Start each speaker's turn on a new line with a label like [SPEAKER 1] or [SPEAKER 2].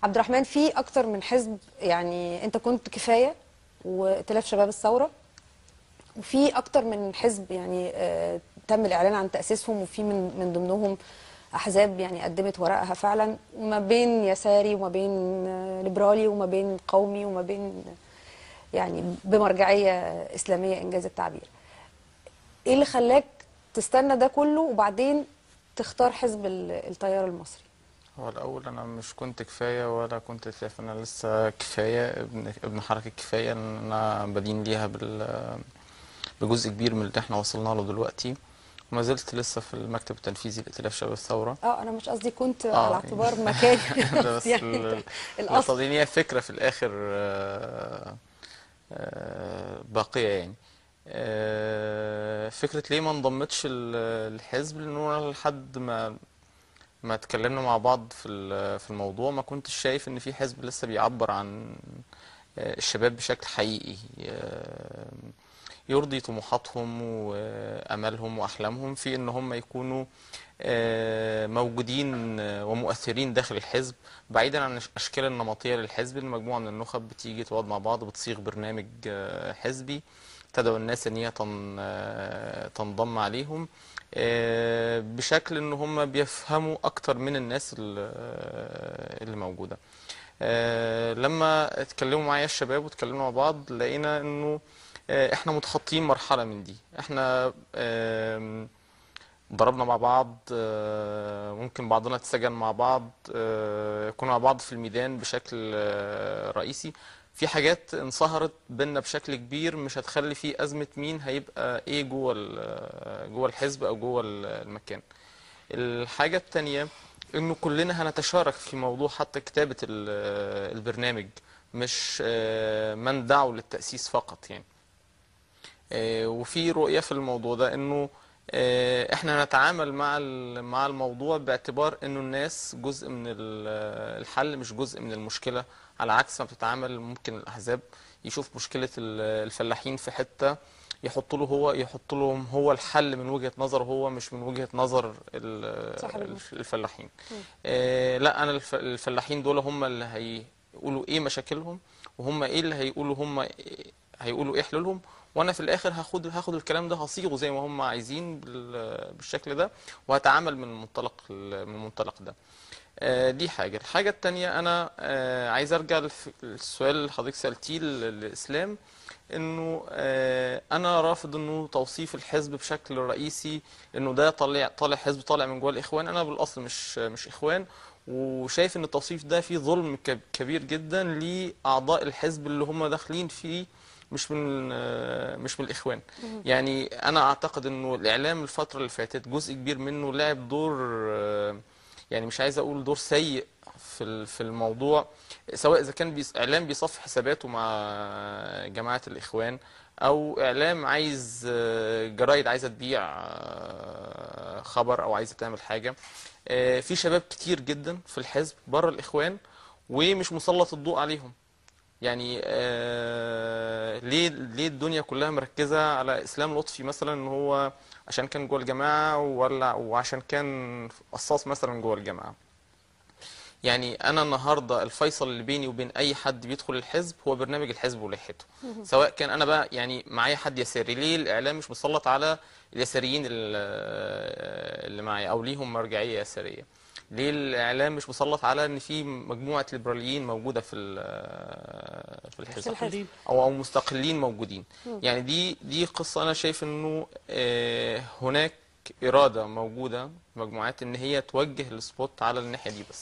[SPEAKER 1] عبد الرحمن، في اكتر من حزب، يعني انت كنت كفايه وائتلاف شباب الثوره، وفي اكتر من حزب يعني تم الاعلان عن تاسيسهم، وفي من ضمنهم احزاب يعني قدمت ورقها فعلا، ما بين يساري وما بين ليبرالي وما بين قومي وما بين يعني بمرجعيه اسلاميه انجاز التعبير. ايه اللي خلاك تستنى ده كله وبعدين تختار حزب التيار المصري؟
[SPEAKER 2] هو الأول أنا مش كنت كفاية ولا كنت شايف إن أنا لسه كفاية ابن حركة كفاية، إن أنا بدين ليها بجزء كبير من اللي إحنا وصلنا له دلوقتي. وما زلت لسه في المكتب التنفيذي لائتلاف شباب الثورة.
[SPEAKER 1] انا مش قصدي كنت على
[SPEAKER 2] يعني
[SPEAKER 1] اعتبار مكاني
[SPEAKER 2] ده
[SPEAKER 1] بس
[SPEAKER 2] بس
[SPEAKER 1] يعني انت
[SPEAKER 2] اللي
[SPEAKER 1] الاصل.
[SPEAKER 2] صادقني هي فكرة في الآخر باقية يعني. فكرة ليه ما انضمتش الحزب، لأنه لحد ما اتكلمنا مع بعض في الموضوع ما كنتش شايف ان في حزب لسه بيعبر عن الشباب بشكل حقيقي، يرضي طموحاتهم واملهم واحلامهم في ان هم يكونوا موجودين ومؤثرين داخل الحزب، بعيدا عن الاشكال النمطيه للحزب. المجموعه من النخب بتيجي تقعد مع بعض، بتصيغ برنامج حزبي، تدعو الناس ان هي تنضم عليهم بشكل ان هم بيفهموا اكتر من الناس اللي موجوده. لما اتكلموا معايا الشباب واتكلمنا مع بعض، لقينا انه احنا متخطين مرحله من دي. احنا ضربنا مع بعض، ممكن بعضنا اتسجن مع بعض، كنا مع بعض في الميدان بشكل رئيسي. في حاجات انصهرت بينا بشكل كبير مش هتخلي فيه أزمة مين هيبقى ايه جوه الحزب او جوه المكان. الحاجة التانية انه كلنا هنتشارك في موضوع حتى كتابة البرنامج، مش من دعوا للتأسيس فقط يعني. وفي رؤية في الموضوع ده انه احنا نتعامل مع الموضوع باعتبار انه الناس جزء من الحل مش جزء من المشكلة. على عكس ما بتتعامل ممكن الاحزاب يشوف مشكلة الفلاحين في حتة، يحط لهم هو الحل من وجهة نظر هو، مش من وجهة نظر
[SPEAKER 1] صاحب المشكله.
[SPEAKER 2] الفلاحين. لا، انا الفلاحين دول هم اللي هيقولوا ايه مشاكلهم، وهم ايه اللي هيقولوا ايه حلولهم، وانا في الاخر هاخد الكلام ده هصيغه زي ما هم عايزين بالشكل ده، وهتعامل من المنطلق ده. دي حاجة. الحاجة التانية، أنا عايز أرجع للسؤال اللي حضرتك سألتيه للإسلام، إنه أنا رافض إنه توصيف الحزب بشكل رئيسي إنه ده طالع حزب طالع من جوه الإخوان. أنا بالأصل مش إخوان، وشايف إن التوصيف ده فيه ظلم كبير جدا لأعضاء الحزب اللي هم داخلين فيه، مش من الإخوان. يعني أنا أعتقد إنه الإعلام الفترة اللي فاتت جزء كبير منه لعب دور، يعني مش عايز اقول دور سيء في الموضوع، سواء اذا كان اعلام بيصفي حساباته مع جماعه الاخوان، او اعلام عايز جرايد عايزه تبيع خبر او عايزه تعمل حاجه. في شباب كتير جدا في الحزب بره الاخوان ومش مسلط الضوء عليهم. يعني ليه الدنيا كلها مركزة على إسلام لطفي مثلا، إن هو عشان كان جوه الجماعة وعشان كان قصاص مثلا جوه الجماعة؟ يعني أنا النهاردة الفيصل اللي بيني وبين أي حد بيدخل الحزب هو برنامج الحزب ولائحته. سواء كان أنا بقى يعني معايا حد يساري، ليه الإعلام مش مسلط على اليساريين اللي معايا أو ليهم مرجعية يسارية؟ ليه الاعلام مش مسلط على ان في مجموعه ليبراليين موجوده في
[SPEAKER 1] نفس
[SPEAKER 2] الحزب،
[SPEAKER 1] الحزب.
[SPEAKER 2] او مستقلين موجودين؟ يعني دي قصه انا شايف انه هناك اراده موجوده مجموعات ان هي توجه السبوت على الناحيه دي بس.